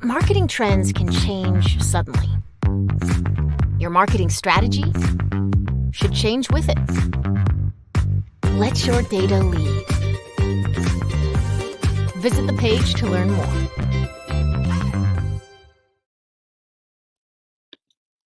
Marketing trends can change suddenly. Your marketing strategy should change with it. Let your data lead. Visit the page to learn more.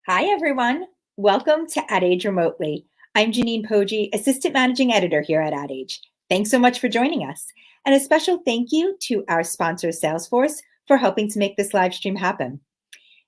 Hi, everyone. Welcome to Ad Age Remotely. I'm Janine Poggi, Assistant Managing Editor here at Ad Age. Thanks so much for joining us. And a special thank you to our sponsor, Salesforce, for helping to make this live stream happen.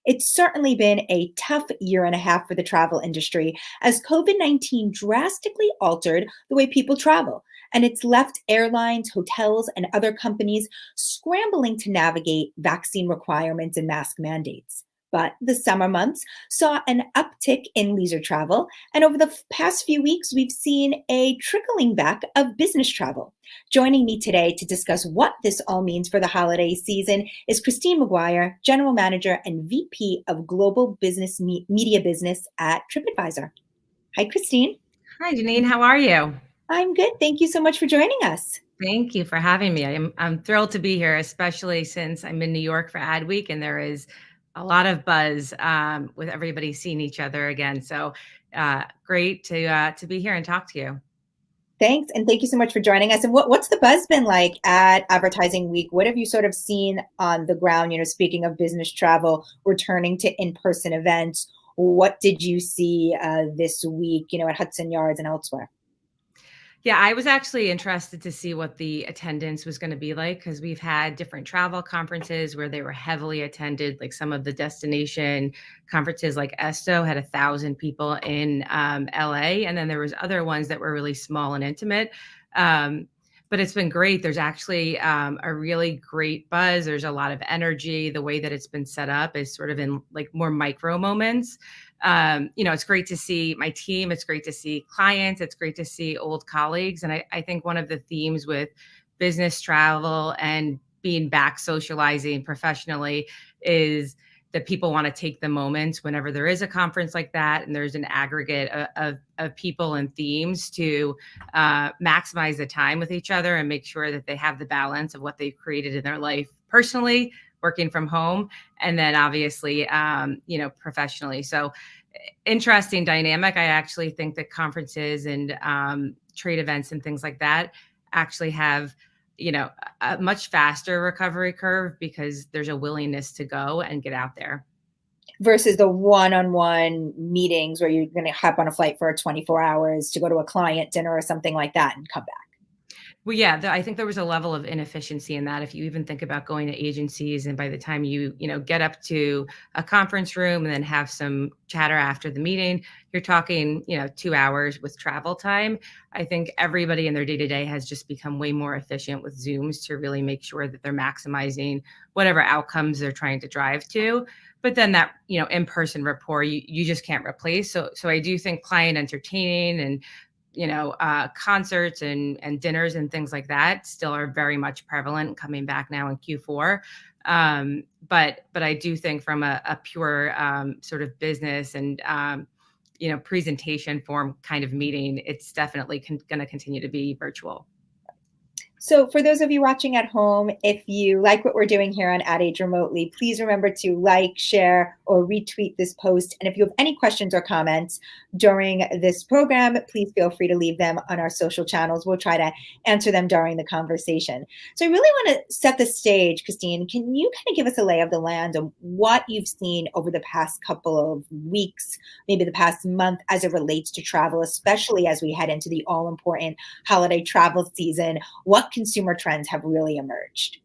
It's certainly been a tough year and a half for the travel industry as COVID-19 drastically altered the way people travel, and it's left airlines, hotels, and other companies scrambling to navigate vaccine requirements and mask mandates. But the summer months saw an uptick in leisure travel, and over the past few weeks, we've seen a trickling back of business travel. Joining me today to discuss what this all means for the holiday season is Christine Maguire, General Manager and VP of Global Business Media Business at TripAdvisor. Hi, Christine. Hi, Janine. How are you? I'm good. Thank you so much for joining us. Thank you for having me. I'm thrilled to be here, especially since I'm in New York for Ad Week and there is a lot of buzz with everybody seeing each other again. So great to be here and talk to you. Thanks. And thank you so much for joining us. And what's the buzz been like at Advertising Week? What have you sort of seen on the ground, speaking of business travel, returning to in-person events? What did you see this week, at Hudson Yards and elsewhere? Yeah, I was actually interested to see what the attendance was going to be like because we've had different travel conferences where they were heavily attended, like some of the destination conferences like Esto had 1,000 people in LA. And then there was other ones that were really small and intimate. But it's been great. There's actually a really great buzz. There's a lot of energy. The way that it's been set up is sort of in like more micro moments. It's great to see my team. It's great to see clients. It's great to see old colleagues. And I think one of the themes with business travel and being back socializing professionally is that people want to take the moments whenever there is a conference like that and there's an aggregate of people and themes to maximize the time with each other and make sure that they have the balance of what they've created in their life personally, working from home, and then obviously, professionally. So interesting dynamic. I actually think that conferences and trade events and things like that actually have a much faster recovery curve because there's a willingness to go and get out there. Versus the one-on-one meetings where you're going to hop on a flight for 24 hours to go to a client dinner or something like that and come back. Well, yeah, I think there was a level of inefficiency in that. If you even think about going to agencies and by the time you get up to a conference room and then have some chatter after the meeting, you're talking, 2 hours with travel time. I think everybody in their day-to-day has just become way more efficient with Zooms to really make sure that they're maximizing whatever outcomes they're trying to drive to. But then that, in-person rapport, you just can't replace. So I do think client entertaining and concerts and dinners and things like that still are very much prevalent coming back now in Q4. But I do think from a pure sort of business and, presentation form kind of meeting, it's definitely going to continue to be virtual. So for those of you watching at home, if you like what we're doing here on Ad Age Remotely, please remember to like, share, or retweet this post. And if you have any questions or comments during this program, please feel free to leave them on our social channels. We'll try to answer them during the conversation. So I really want to set the stage, Christine. Can you kind of give us a lay of the land of what you've seen over the past couple of weeks, maybe the past month, as it relates to travel, especially as we head into the all-important holiday travel season? What consumer trends have really emerged?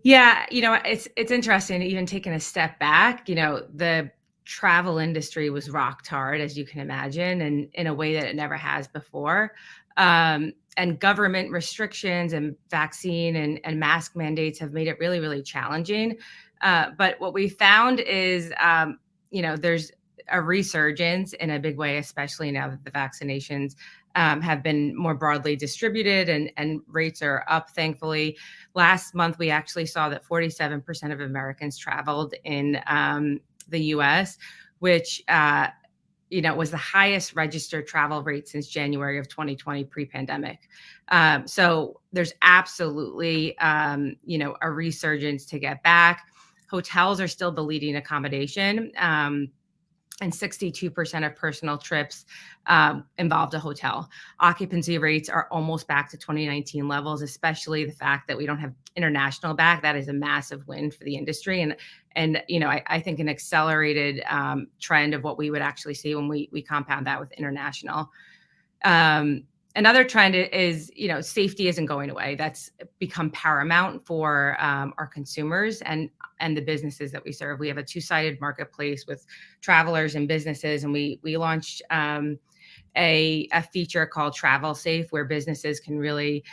Yeah, it's interesting, even taking a step back, the travel industry was rocked hard, as you can imagine, and in a way that it never has before. And government restrictions and vaccine and mask mandates have made it really, really challenging. But what we found is, a resurgence in a big way, especially now that the vaccinations have been more broadly distributed and rates are up, thankfully. Last month, we actually saw that 47% of Americans traveled in the US, which was the highest registered travel rate since January of 2020 pre-pandemic. So there's absolutely, a resurgence to get back. Hotels are still the leading accommodation. And 62% of personal trips involved a hotel. Occupancy rates are almost back to 2019 levels, especially the fact that we don't have international back. That is a massive win for the industry. And I think an accelerated trend of what we would actually see when we compound that with international. Another trend is, safety isn't going away. That's become paramount for our consumers and the businesses that we serve. We have a two-sided marketplace with travelers and businesses, and we launched a feature called Travel Safe, where businesses can really,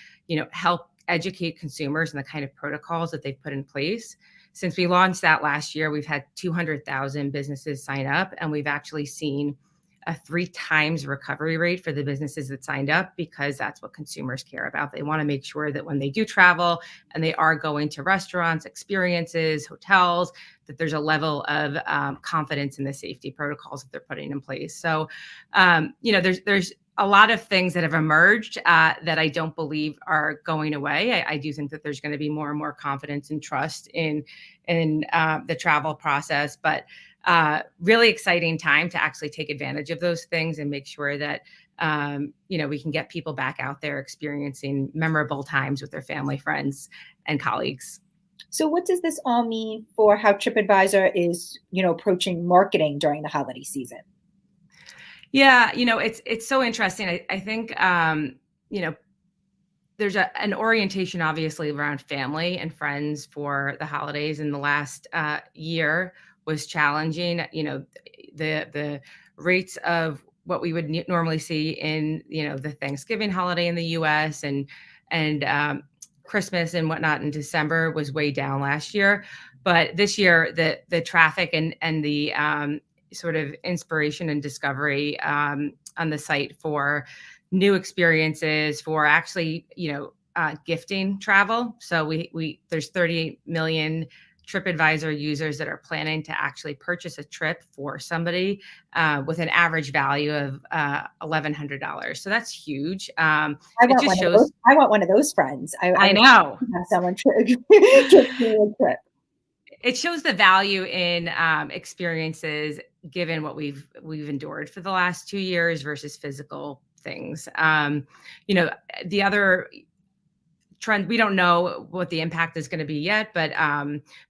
help educate consumers on the kind of protocols that they've put in place. Since we launched that last year, we've had 200,000 businesses sign up, and we've actually seen a 3 times recovery rate for the businesses that signed up, because that's what consumers care about. They want to make sure that when they do travel and they are going to restaurants, experiences, hotels, that there's a level of confidence in the safety protocols that they're putting in place. So, there's a lot of things that have emerged that I don't believe are going away. I do think that there's going to be more and more confidence and trust in the travel process, but really exciting time to actually take advantage of those things and make sure that, we can get people back out there experiencing memorable times with their family, friends, and colleagues. So what does this all mean for how TripAdvisor is, approaching marketing during the holiday season? Yeah, it's so interesting. I think, there's an orientation, obviously, around family and friends for the holidays. In the last year was challenging. The rates of what we would normally see in, the Thanksgiving holiday in the U.S. and Christmas and whatnot in December was way down last year. But this year, the traffic and the sort of inspiration and discovery on the site for new experiences, for actually, gifting travel. So there's 38 million TripAdvisor users that are planning to actually purchase a trip for somebody with an average value of $1,100. So that's huge. I want one of those friends. I know. Have someone give me a trip. It shows the value in experiences, given what we've endured for the last 2 years versus physical things. The other trend, we don't know what the impact is going to be yet, but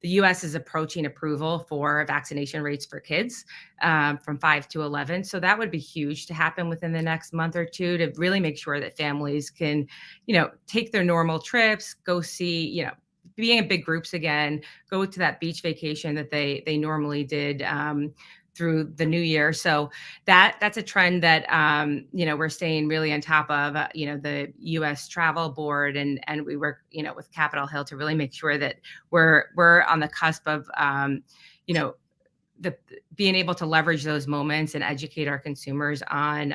the U.S. is approaching approval for vaccination rates for kids from 5 to 11. So that would be huge to happen within the next month or two, to really make sure that families can, take their normal trips, go see, being in big groups again, go to that beach vacation that they normally did through the new year. So that's a trend that, we're staying really on top of, the U.S. Travel Board, and we work, with Capitol Hill to really make sure that we're on the cusp of, being able to leverage those moments and educate our consumers on,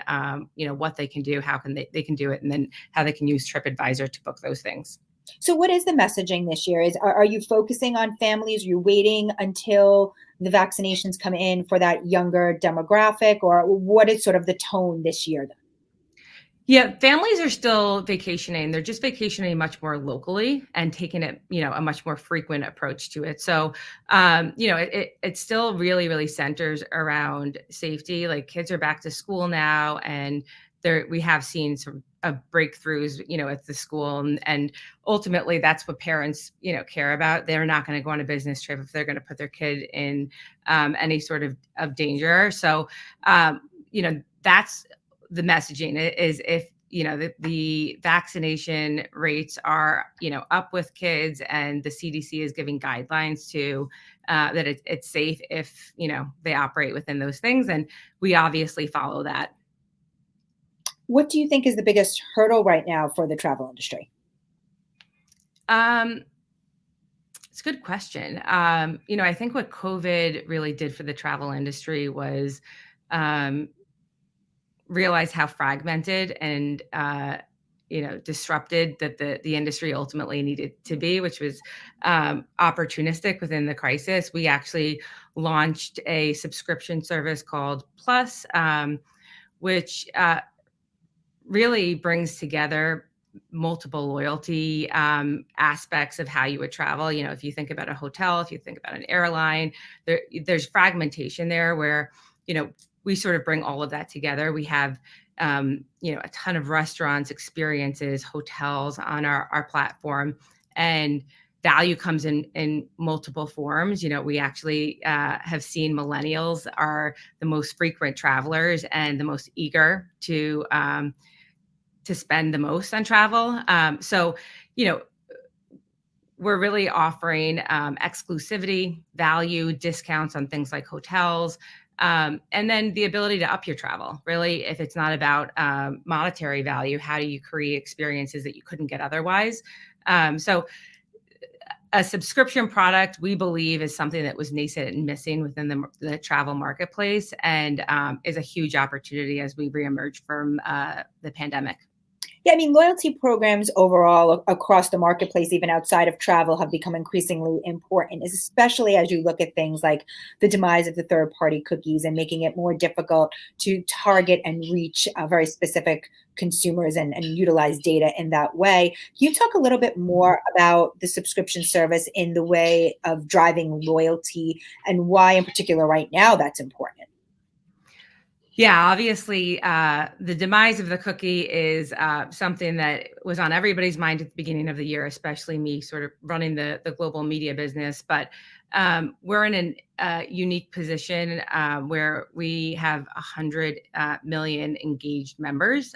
what they can do, how can they can do it, and then how they can use TripAdvisor to book those things. So what is the messaging this year? Are you focusing on families? Are you waiting until the vaccinations come in for that younger demographic, or what is sort of the tone this year then? Yeah, families are still vacationing. They're just vacationing much more locally and taking it, a much more frequent approach to it. So, it still really, really centers around safety. Like, kids are back to school now, and we have seen some breakthroughs, at the school, and ultimately that's what parents, care about. They're not going to go on a business trip if they're going to put their kid in any sort of danger. So, that's the messaging, is if, the vaccination rates are, up with kids, and the CDC is giving guidelines to that it's safe if, they operate within those things. And we obviously follow that. What do you think is the biggest hurdle right now for the travel industry? It's a good question. I think what COVID really did for the travel industry was um, realize how fragmented and disrupted that the industry ultimately needed to be, which was opportunistic within the crisis. We actually launched a subscription service called Plus, which really brings together multiple loyalty aspects of how you would travel. If you think about a hotel, if you think about an airline, there's fragmentation there where, we sort of bring all of that together. We have, a ton of restaurants, experiences, hotels on our platform, and value comes in multiple forms. We actually have seen millennials are the most frequent travelers and the most eager to spend the most on travel. So, we're really offering exclusivity, value, discounts on things like hotels, and then the ability to up your travel. Really, if it's not about monetary value, how do you create experiences that you couldn't get otherwise? So, a subscription product, we believe, is something that was nascent and missing within the travel marketplace, and is a huge opportunity as we reemerge from the pandemic. Yeah, I mean, loyalty programs overall across the marketplace, even outside of travel, have become increasingly important, especially as you look at things like the demise of the third-party cookies and making it more difficult to target and reach very specific consumers and utilize data in that way. Can you talk a little bit more about the subscription service in the way of driving loyalty and why, in particular, right now, that's important? Yeah, obviously, the demise of the cookie is something that was on everybody's mind at the beginning of the year, especially me sort of running the global media business. But we're in a unique position where we have 100 million engaged members.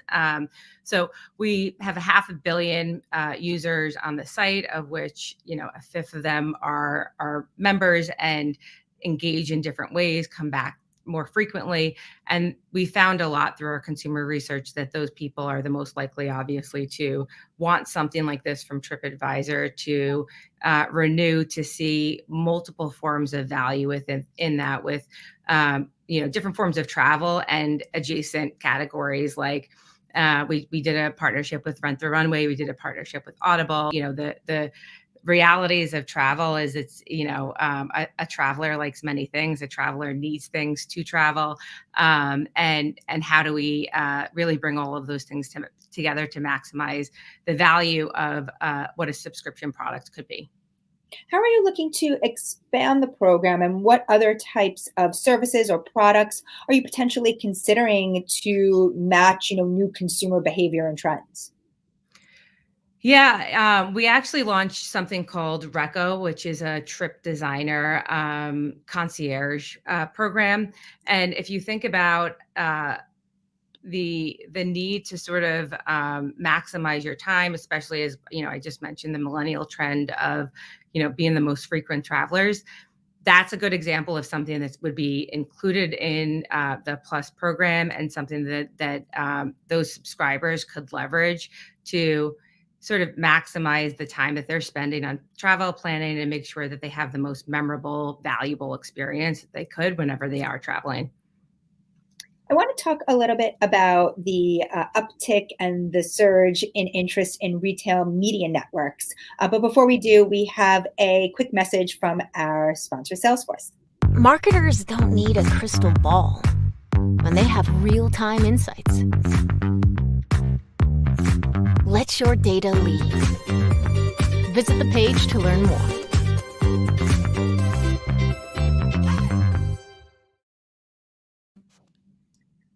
So we have 500 million users on the site, of which, a fifth of them are members and engage in different ways, come back more frequently. And we found a lot through our consumer research that those people are the most likely, obviously, to want something like this from TripAdvisor, to renew, to see multiple forms of value in that, with different forms of travel and adjacent categories. Like we did a partnership with Rent the Runway, we did a partnership with Audible. The realities of travel is it's, a traveler likes many things. A traveler needs things to travel. And how do we really bring all of those things together to maximize the value of what a subscription product could be? How are you looking to expand the program, and what other types of services or products are you potentially considering to match, new consumer behavior and trends? Yeah, we actually launched something called Reco, which is a trip designer concierge program. And if you think about the need to sort of maximize your time, especially as I just mentioned the millennial trend of being the most frequent travelers. That's a good example of something that would be included in the Plus program, and something that those subscribers could leverage to sort of maximize the time that they're spending on travel planning and make sure that they have the most memorable, valuable experience that they could whenever they are traveling. I want to talk a little bit about the uptick and the surge in interest in retail media networks. But before we do, we have a quick message from our sponsor, Salesforce. Marketers don't need a crystal ball when they have real-time insights. Let your data lead. Visit the page to learn more.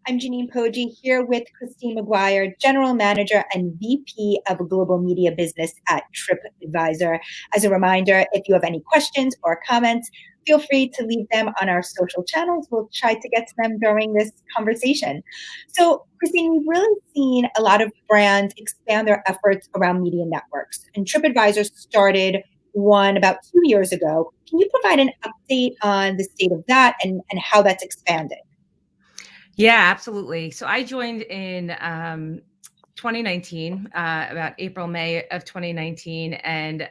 I'm Janine Poggi here with Christine Maguire, General Manager and VP of Global Media Business at TripAdvisor. As a reminder, if you have any questions or comments, feel free to leave them on our social channels. We'll try to get to them during this conversation. So, Christine, we've really seen a lot of brands expand their efforts around media networks, and TripAdvisor started one about 2 years ago. Can you provide an update on the state of that and how that's expanded? Yeah, absolutely. So I joined in 2019, about April, May of 2019. And,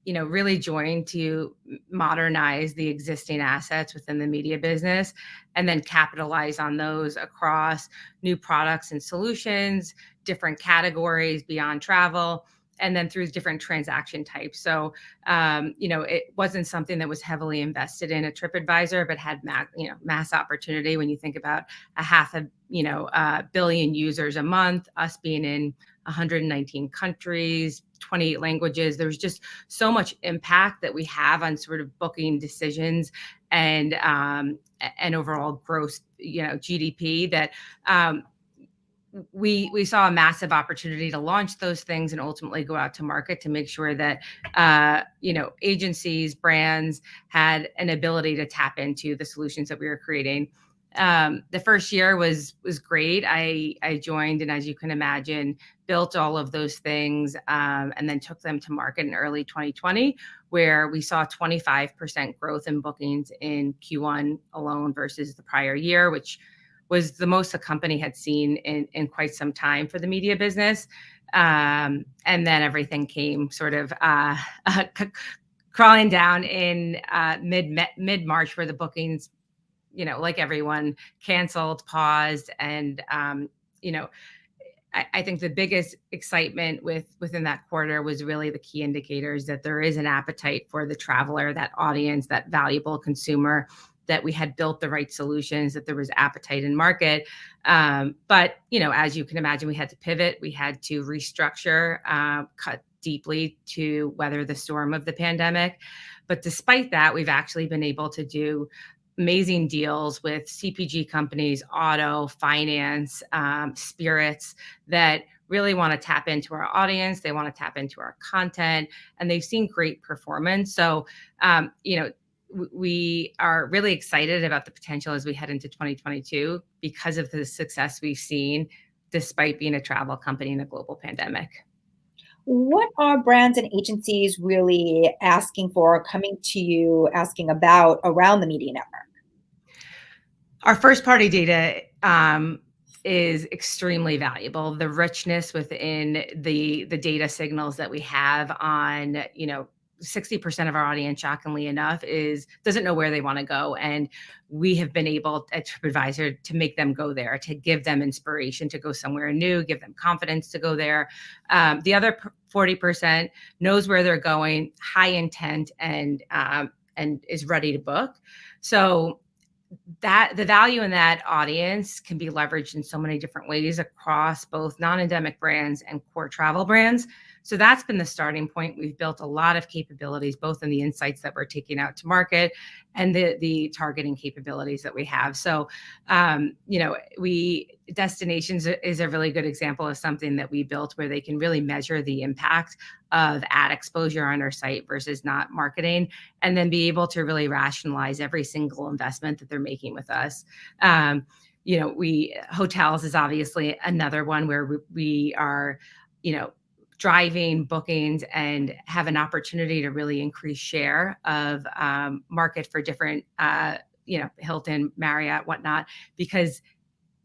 really joined to modernize the existing assets within the media business and then capitalize on those across new products and solutions, different categories beyond travel, and then through different transaction types. So, it wasn't something that was heavily invested in at TripAdvisor, but had mass opportunity when you think about a half a billion users a month, us being in 119 countries, 28 languages. There's just so much impact that we have on sort of booking decisions and overall gross, GDP that we saw a massive opportunity to launch those things and ultimately go out to market to make sure that agencies, brands had an ability to tap into the solutions that we were creating. The first year was great. I joined, and as you can imagine, built all of those things and then took them to market in early 2020, where we saw 25% growth in bookings in Q1 alone versus the prior year, which was the most the company had seen in quite some time for the media business. And then everything came sort of crawling down in mid-March, where the bookings, like everyone, canceled, paused. And, I think the biggest excitement within that quarter was really the key indicators that there is an appetite for the traveler, that audience, that valuable consumer, that we had built the right solutions, that there was appetite in market. But, as you can imagine, we had to pivot. We had to restructure, cut deeply to weather the storm of the pandemic. But despite that, we've actually been able to do amazing deals with CPG companies, auto, finance, spirits, that really want to tap into our audience. They want to tap into our content, and they've seen great performance. So, we are really excited about the potential as we head into 2022 because of the success we've seen despite being a travel company in a global pandemic. What are brands and agencies really asking for, coming to you, asking about around the media network? Our first party data is extremely valuable. The richness within the data signals that we have on, 60% of our audience, shockingly enough, doesn't know where they want to go. And we have been able at TripAdvisor to make them go there, to give them inspiration to go somewhere new, give them confidence to go there. The other 40% knows where they're going, high intent, and is ready to book. So that the value in that audience can be leveraged in so many different ways across both non-endemic brands and core travel brands. So that's been the starting point. We've built a lot of capabilities, both in the insights that we're taking out to market and the targeting capabilities that we have. So, Destinations is a really good example of something that we built where they can really measure the impact of ad exposure on our site versus not marketing, and then be able to really rationalize every single investment that they're making with us. Hotels is obviously another one where we are, driving bookings and have an opportunity to really increase share of market for different, Hilton, Marriott, whatnot, because,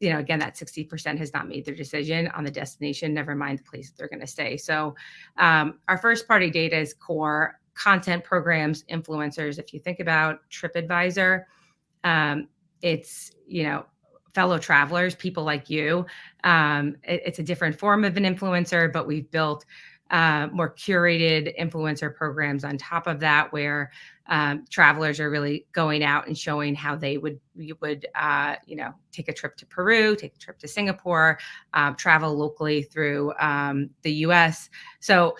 again, that 60% has not made their decision on the destination, never mind the place that they're going to stay. So our first party data is core content, programs, influencers. If you think about TripAdvisor, it's, fellow travelers, people like you. It's a different form of an influencer, but we've built more curated influencer programs on top of that, where travelers are really going out and showing how you would take a trip to Peru, take a trip to Singapore, travel locally through the US. So,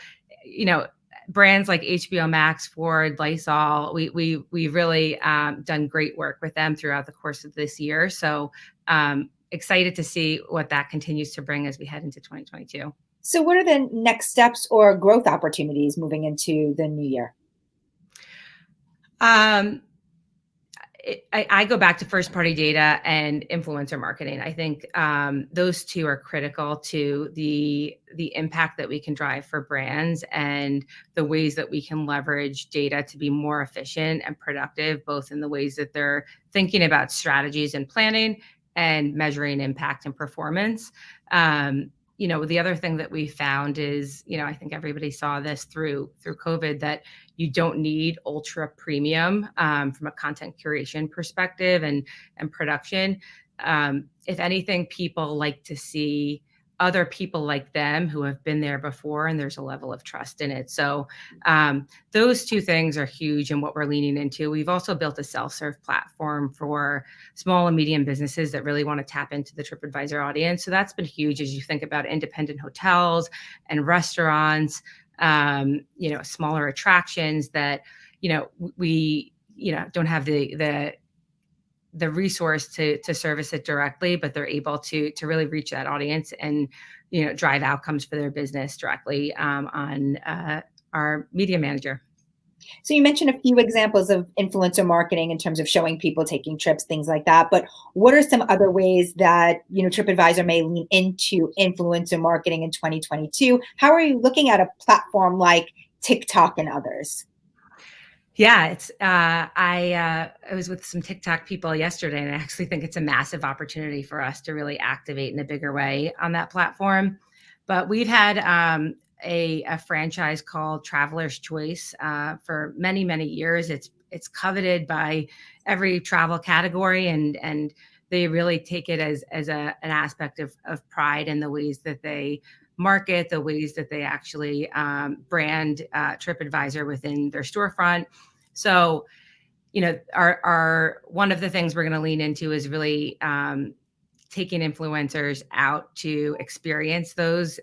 brands like HBO Max, Ford, Lysol, we really done great work with them throughout the course of this year. So excited to see what that continues to bring as we head into 2022. So what are the next steps or growth opportunities moving into the new year? I go back to first party data and influencer marketing. I think those two are critical to the impact that we can drive for brands and the ways that we can leverage data to be more efficient and productive, both in the ways that they're thinking about strategies and planning and measuring impact and performance. the other thing that we found is, I think everybody saw this through COVID, that you don't need ultra premium from a content curation perspective and production. If anything, people like to see other people like them who have been there before, and there's a level of trust in it. So those two things are huge and what we're leaning into. We've also built a self-serve platform for small and medium businesses that really want to tap into the TripAdvisor audience. So that's been huge as you think about independent hotels and restaurants, smaller attractions that, we, don't have the resource to service it directly, but they're able to really reach that audience and, drive outcomes for their business directly on our media manager. So you mentioned a few examples of influencer marketing in terms of showing people taking trips, things like that. But what are some other ways that, TripAdvisor may lean into influencer marketing in 2022? How are you looking at a platform like TikTok and others? Yeah, it's I was with some TikTok people yesterday, and I actually think it's a massive opportunity for us to really activate in a bigger way on that platform. But we've had a franchise called Traveler's Choice for many, many years. It's coveted by every travel category, and they really take it as an aspect of pride in the ways that they market, the ways that they actually brand TripAdvisor within their storefront. So, our one of the things we're going to lean into is really taking influencers out to experience those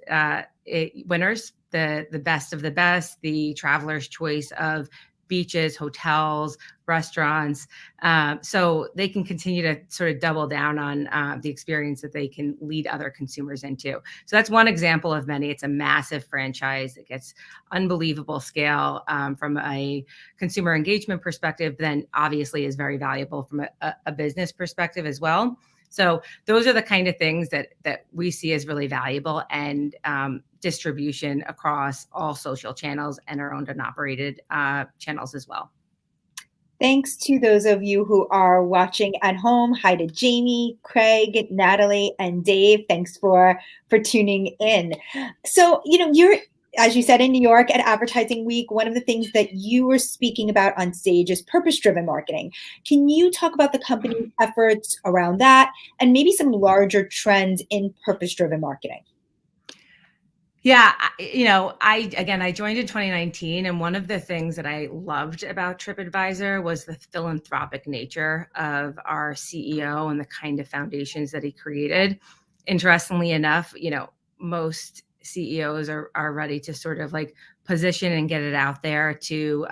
winners, the best of the best, the traveler's choice of beaches, hotels, restaurants, so they can continue to sort of double down on the experience that they can lead other consumers into. So that's one example of many. It's a massive franchise. It gets unbelievable scale from a consumer engagement perspective, then obviously is very valuable from a business perspective as well. So those are the kind of things that we see as really valuable, and distribution across all social channels and our owned and operated channels as well. Thanks to those of you who are watching at home. Hi to Jamie, Craig, Natalie, and Dave. Thanks for tuning in. So, you're, as you said, in New York at Advertising Week. One of the things that you were speaking about on stage is purpose-driven marketing. Can you talk about the company's efforts around that and maybe some larger trends in purpose-driven marketing? Yeah, I joined in 2019, and one of the things that I loved about TripAdvisor was the philanthropic nature of our CEO and the kind of foundations that he created. Interestingly enough, most CEOs are ready to sort of like position and get it out there to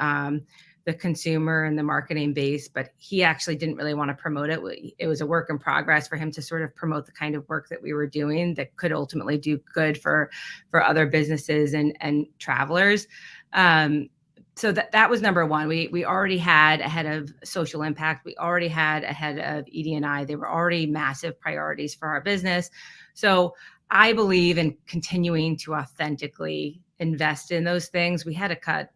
the consumer and the marketing base, but he actually didn't really want to promote it. It was a work in progress for him to sort of promote the kind of work that we were doing that could ultimately do good for other businesses and travelers. So that was number one. We already had a head of social impact. We already had a head of ED&I. They were already massive priorities for our business. So I believe in continuing to authentically invest in those things. We had to cut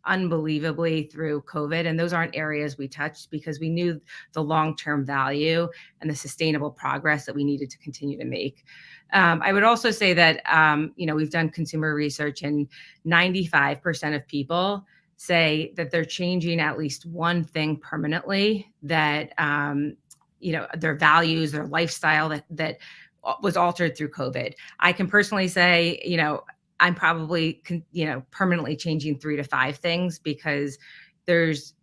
unbelievably through COVID, and those aren't areas we touched because we knew the long-term value and the sustainable progress that we needed to continue to make. I would also say that we've done consumer research, and 95% of people say that they're changing at least one thing permanently, that their values, their lifestyle that was altered through COVID. I can personally say, I'm probably, permanently changing 3 to 5 things, because there's,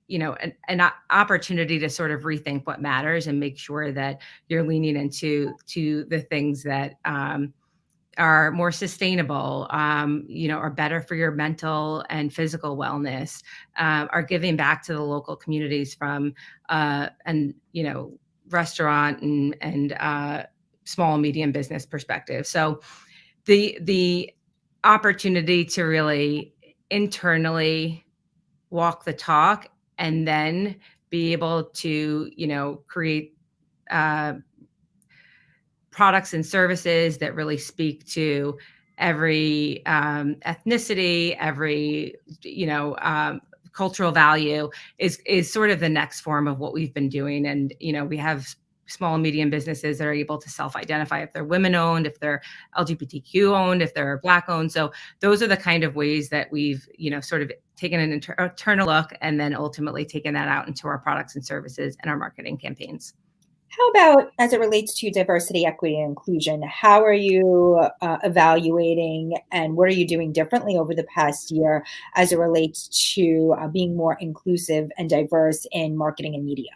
an opportunity to sort of rethink what matters and make sure that you're leaning into the things that are more sustainable, are better for your mental and physical wellness, are giving back to the local communities from restaurant and small and medium business perspective. So the opportunity to really internally walk the talk and then be able to, create products and services that really speak to every ethnicity, every, cultural value is sort of the next form of what we've been doing. And, we have small and medium businesses that are able to self-identify if they're women-owned, if they're LGBTQ-owned, if they're Black-owned. So those are the kind of ways that we've, sort of taken an internal look and then ultimately taken that out into our products and services and our marketing campaigns. How about as it relates to diversity, equity, and inclusion? How are you evaluating and what are you doing differently over the past year as it relates to being more inclusive and diverse in marketing and media?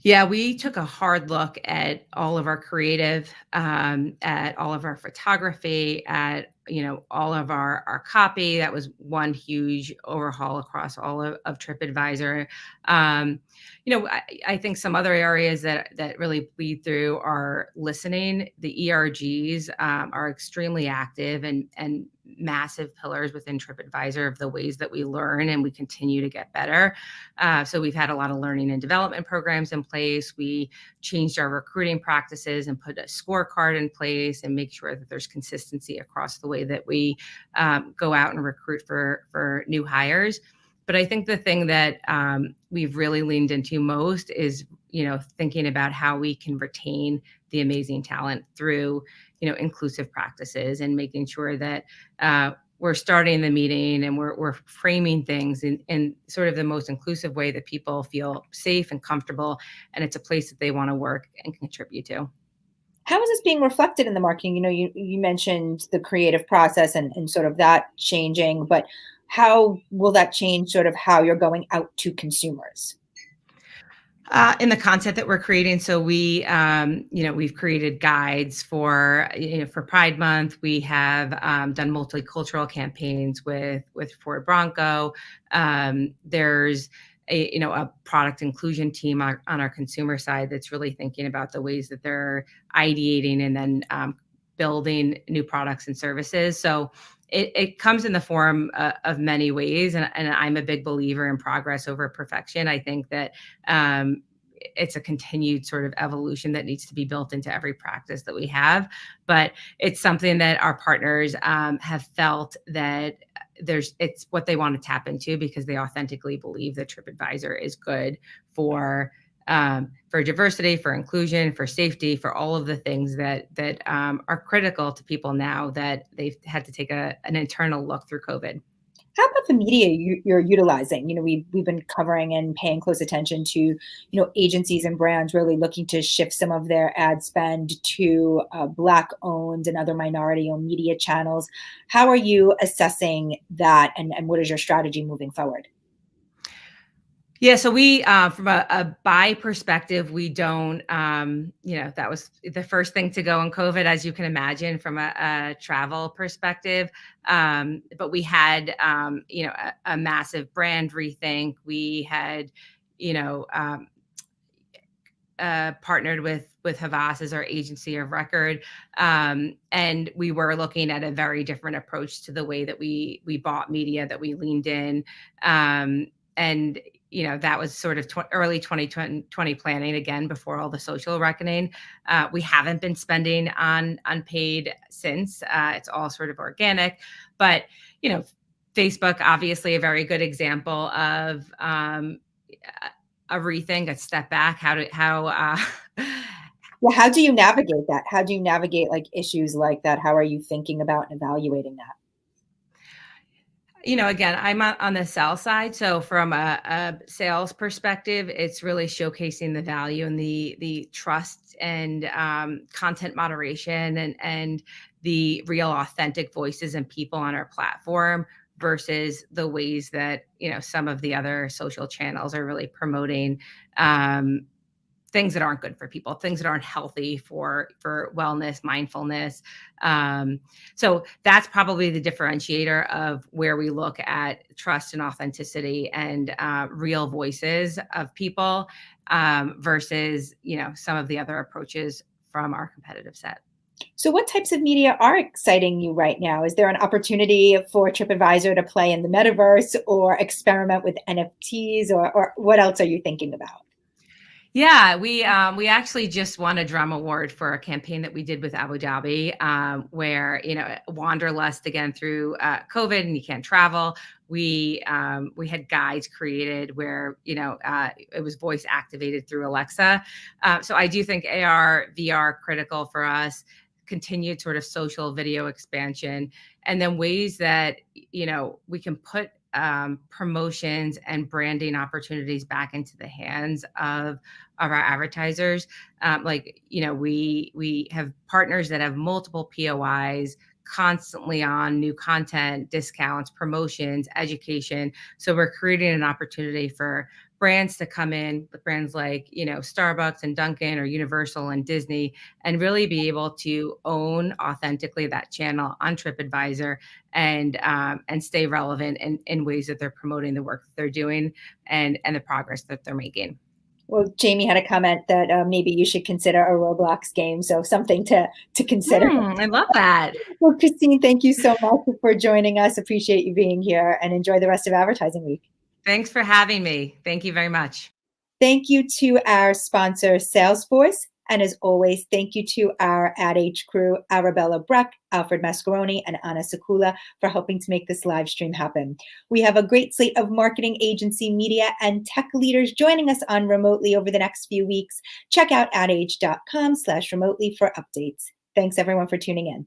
Yeah, we took a hard look at all of our creative, at all of our photography, at all of our copy. That was one huge overhaul across all of TripAdvisor. Um, I think some other areas that really bleed through are listening. The ERGs are extremely active and massive pillars within TripAdvisor of the ways that we learn and we continue to get better. So we've had a lot of learning and development programs in place. We changed our recruiting practices and put a scorecard in place and make sure that there's consistency across the way that we go out and recruit for new hires. But I think the thing that we've really leaned into most is, thinking about how we can retain the amazing talent through, inclusive practices and making sure that we're starting the meeting and we're framing things in sort of the most inclusive way that people feel safe and comfortable, and it's a place that they want to work and contribute to. How is this being reflected in the marketing? You mentioned the creative process and sort of that changing, but how will that change sort of how you're going out to consumers? In the content that we're creating. So we've created guides for Pride Month. We have done multicultural campaigns with Ford Bronco. There's a product inclusion team on our consumer side that's really thinking about the ways that they're ideating and then building new products and services. So it comes in the form of many ways. And I'm a big believer in progress over perfection. I think that it's a continued sort of evolution that needs to be built into every practice that we have. But it's something that our partners have felt that it's what they want to tap into because they authentically believe that TripAdvisor is good for diversity, for inclusion, for safety, for all of the things that are critical to people now that they've had to take an internal look through COVID. How about the media you're utilizing? We've been covering and paying close attention to, agencies and brands really looking to shift some of their ad spend to Black-owned and other minority-owned media channels. How are you assessing that, and what is your strategy moving forward? Yeah, so we, from a buy perspective, we don't, that was the first thing to go in COVID, as you can imagine, from a travel perspective. But we had, a massive brand rethink. We had, partnered with Havas as our agency of record. And we were looking at a very different approach to the way that we bought media, that we leaned in. And that was sort of early 2020 planning, again, before all the social reckoning. We haven't been spending on paid since. It's all sort of organic. But, Facebook, obviously a very good example of a rethink, a step back. Well, how do you navigate that? How do you navigate issues like that? How are you thinking about and evaluating that? Again, I'm on the sales side. So from a sales perspective, it's really showcasing the value and the trust and content moderation and the real authentic voices and people on our platform versus the ways that, some of the other social channels are really promoting things that aren't good for people, things that aren't healthy for wellness, mindfulness. So that's probably the differentiator of where we look at trust and authenticity and real voices of people versus, some of the other approaches from our competitive set. So what types of media are exciting you right now? Is there an opportunity for TripAdvisor to play in the metaverse or experiment with NFTs or what else are you thinking about? Yeah, we actually just won a drum award for a campaign that we did with Abu Dhabi, where wanderlust again through COVID and you can't travel. We had guides created where it was voice activated through Alexa. So I do think AR VR critical for us. Continued sort of social video expansion, and then ways that we can put promotions and branding opportunities back into the hands of our advertisers. We have partners that have multiple POIs constantly on new content, discounts, promotions, education. So we're creating an opportunity for brands to come in with brands like Starbucks and Dunkin' or Universal and Disney, and really be able to own authentically that channel on TripAdvisor and stay relevant in ways that they're promoting the work that they're doing and the progress that they're making. Well, Jamie had a comment that maybe you should consider a Roblox game, so something to consider. I love that. Well, Christine, thank you so much for joining us. Appreciate you being here, and enjoy the rest of Advertising Week. Thanks for having me. Thank you very much. Thank you to our sponsor, Salesforce. And as always, thank you to our Ad Age crew, Arabella Breck, Alfred Mascaroni, and Anna Sakula for helping to make this live stream happen. We have a great slate of marketing agency, media, and tech leaders joining us on remotely over the next few weeks. Check out adage.com/remotely for updates. Thanks everyone for tuning in.